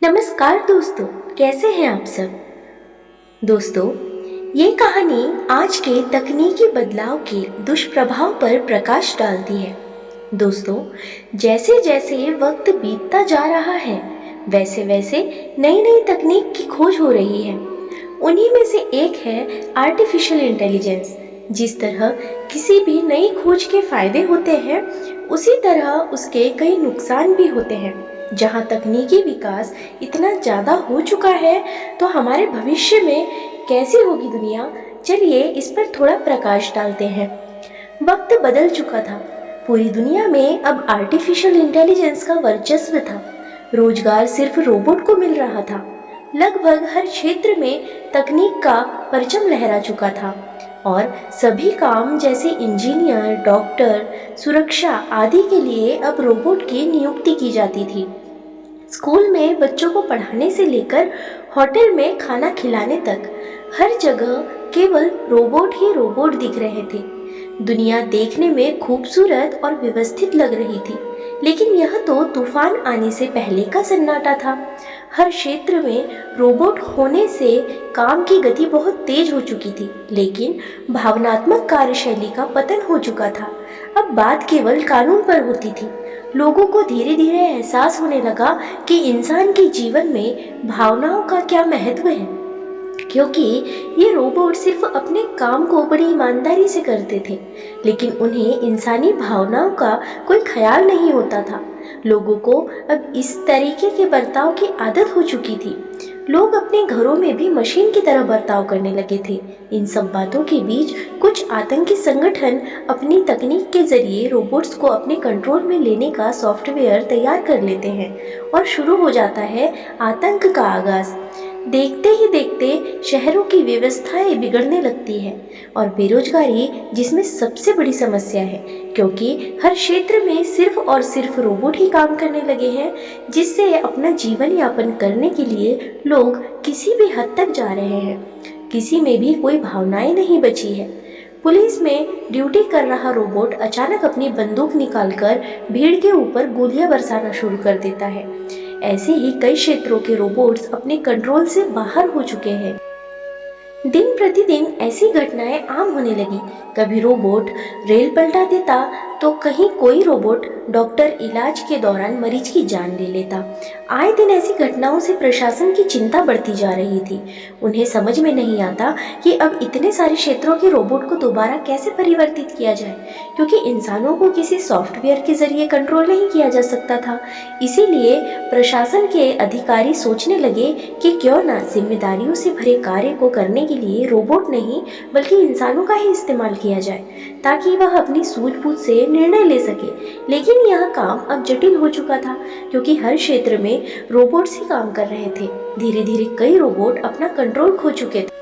नमस्कार दोस्तों, कैसे हैं आप सब। दोस्तों, ये कहानी आज के तकनीकी बदलाव के दुष्प्रभाव पर प्रकाश डालती है। दोस्तों, जैसे जैसे वक्त बीतता जा रहा है वैसे वैसे नई नई तकनीक की खोज हो रही है। उन्हीं में से एक है आर्टिफिशियल इंटेलिजेंस। जिस तरह किसी भी नई खोज के फायदे होते हैं, उसी तरह उसके कई नुकसान भी होते हैं। जहाँ तकनीकी विकास इतना ज़्यादा हो चुका है, तो हमारे भविष्य में कैसी होगी दुनिया, चलिए इस पर थोड़ा प्रकाश डालते हैं। वक्त बदल चुका था। पूरी दुनिया में अब आर्टिफिशियल इंटेलिजेंस का वर्चस्व था। रोजगार सिर्फ रोबोट को मिल रहा था। लगभग हर क्षेत्र में तकनीक का परचम लहरा चुका था और सभी काम जैसे इंजीनियर, डॉक्टर, सुरक्षा आदि के लिए अब रोबोट की नियुक्ति की जाती थी। स्कूल में बच्चों को पढ़ाने से लेकर होटल में खाना खिलाने तक हर जगह केवल रोबोट ही रोबोट दिख रहे थे। दुनिया देखने में खूबसूरत और व्यवस्थित लग रही थी, लेकिन यह तो तूफान आने से पहले का सन्नाटा था। हर क्षेत्र में रोबोट होने से काम की गति बहुत तेज हो चुकी थी, लेकिन भावनात्मक कार्यशैली का पतन हो चुका था। अब बात केवल कानून पर होती थी। लोगों को धीरे धीरे एहसास होने लगा कि इंसान के जीवन में भावनाओं का क्या महत्व है, क्योंकि ये रोबोट सिर्फ अपने काम को बड़ी ईमानदारी से करते थे, लेकिन उन्हें इंसानी भावनाओं का कोई ख्याल नहीं होता था। लोगों को अब इस तरीके के बर्ताव की आदत हो चुकी थी। लोग अपने घरों में भी मशीन की तरह बर्ताव करने लगे थे। इन सब बातों के बीच कुछ आतंकी संगठन अपनी तकनीक के जरिए रोबोट्स को अपने कंट्रोल में लेने का सॉफ्टवेयर तैयार कर लेते हैं और शुरू हो जाता है आतंक का आगाज। देखते ही देखते शहरों की व्यवस्थाएं बिगड़ने लगती है और बेरोजगारी जिसमें सबसे बड़ी समस्या है, क्योंकि हर क्षेत्र में सिर्फ और सिर्फ रोबोट ही काम करने लगे हैं, जिससे अपना जीवन यापन करने के लिए लोग किसी भी हद तक जा रहे हैं। किसी में भी कोई भावनाएं नहीं बची है। पुलिस में ड्यूटी कर रहा रोबोट अचानक अपनी बंदूक निकालकर भीड़ के ऊपर गोलियां बरसाना शुरू कर देता है। ऐसे ही कई क्षेत्रों के रोबोट्स अपने कंट्रोल से बाहर हो चुके हैं। दिन प्रतिदिन ऐसी घटनाएं आम होने लगी। कभी रोबोट रेल पलटा देता, तो कहीं कोई रोबोट डॉक्टर इलाज के दौरान मरीज की जान ले लेता। आए दिन ऐसी घटनाओं से प्रशासन की चिंता बढ़ती जा रही थी। उन्हें समझ में नहीं आता कि अब इतने सारे क्षेत्रों के रोबोट को दोबारा कैसे परिवर्तित किया जाए, क्योंकि इंसानों को किसी सॉफ्टवेयर के जरिए कंट्रोल नहीं किया जा सकता था। इसीलिए प्रशासन के अधिकारी सोचने लगे कि क्यों ना जिम्मेदारियों से भरे कार्य को करने के लिए रोबोट नहीं बल्कि इंसानों का ही इस्तेमाल किया जाए, ताकि वह अपनी सूझबूझ से निर्णय ले सके। लेकिन यह काम अब जटिल हो चुका था, क्योंकि हर क्षेत्र में रोबोट्स ही काम कर रहे थे। धीरे धीरे कई रोबोट अपना कंट्रोल खो चुके थे।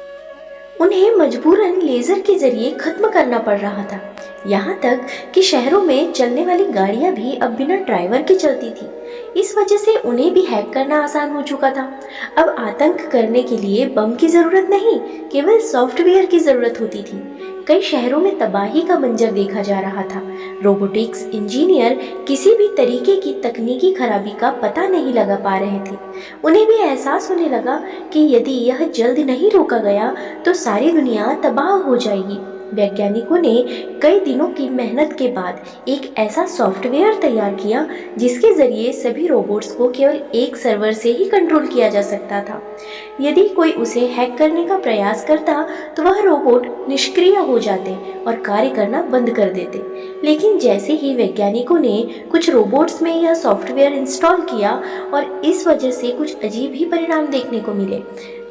उन्हें मजबूरन लेजर के जरिए खत्म करना पड़ रहा था। यहाँ तक कि शहरों में चलने वाली गाड़ियाँ भी अब बिना ड्राइवर के चलती थी। इस वजह से उन्हें भी हैक करना आसान हो चुका था। अब आतंक करने के लिए बम की जरूरत नहीं, केवल सॉफ्टवेयर की जरूरत होती थी। कई शहरों में तबाही का मंजर देखा जा रहा था। रोबोटिक्स इंजीनियर किसी भी तरीके की तकनीकी खराबी का पता नहीं लगा पा रहे थे। उन्हें भी एहसास होने लगा कि यदि यह जल्द नहीं रोका गया तो सारी दुनिया तबाह हो जाएगी। वैज्ञानिकों ने कई दिनों की मेहनत के बाद एक ऐसा सॉफ्टवेयर तैयार किया जिसके जरिए सभी रोबोट्स को केवल एक सर्वर से ही कंट्रोल किया जा सकता था। यदि कोई उसे हैक करने का प्रयास करता तो वह रोबोट निष्क्रिय हो जाते और कार्य करना बंद कर देते। लेकिन जैसे ही वैज्ञानिकों ने कुछ रोबोट्स में यह सॉफ्टवेयर इंस्टॉल किया और इस वजह से कुछ अजीब ही परिणाम देखने को मिले।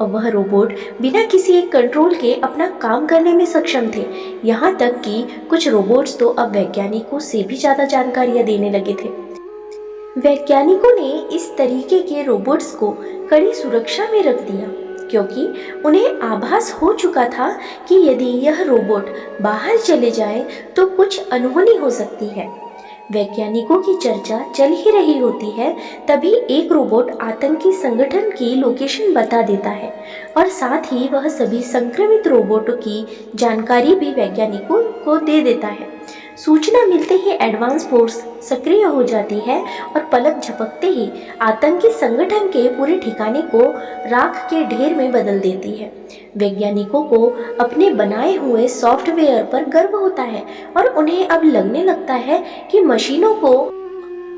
अब वह रोबोट बिना किसी एक कंट्रोल के अपना काम करने में सक्षम थे। यहाँ तक कि कुछ रोबोट्स तो अब वैज्ञानिकों से भी ज़्यादा जानकारियाँ देने लगे थे। वैज्ञानिकों ने इस तरीके के रोबोट्स को कड़ी सुरक्षा में रख दिया, क्योंकि उन्हें आभास हो चुका था कि यदि यह रोबोट बाहर चले जाए तो कुछ अनहोनी हो सकती है। वैज्ञानिकों की चर्चा चल ही रही होती है, तभी एक रोबोट आतंकी संगठन की लोकेशन बता देता है और साथ ही वह सभी संक्रमित रोबोटों की जानकारी भी वैज्ञानिकों को दे देता है। सूचना मिलते ही एडवांस फोर्स सक्रिय हो जाती है और पलक झपकते ही आतंकी संगठन के पूरे ठिकाने को राख के ढेर में बदल देती है। वैज्ञानिकों को अपने बनाए हुए सॉफ्टवेयर पर गर्व होता है और उन्हें अब लगने लगता है कि मशीनों को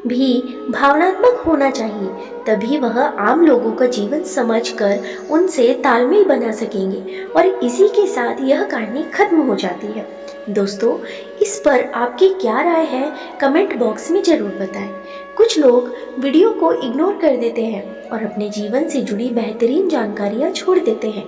भी भावनात्मक होना चाहिए, तभी वह आम लोगों का जीवन समझकर उनसे तालमेल बना सकेंगे। और इसी के साथ यह कहानी खत्म हो जाती है। दोस्तों, इस पर आपकी क्या राय है, कमेंट बॉक्स में जरूर बताएं। कुछ लोग वीडियो को इग्नोर कर देते हैं और अपने जीवन से जुड़ी बेहतरीन जानकारियां छोड़ देते हैं।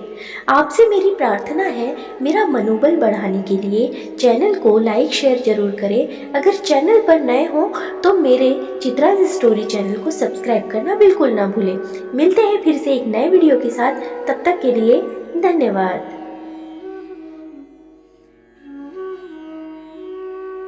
आपसे मेरी प्रार्थना है, मेरा मनोबल बढ़ाने के लिए चैनल को लाइक शेयर जरूर करें। अगर चैनल पर नए हो तो मेरे चित्राज स्टोरी चैनल को सब्सक्राइब करना बिल्कुल ना भूलें। मिलते हैं फिर से एक नए वीडियो के साथ, तब तक के लिए धन्यवाद।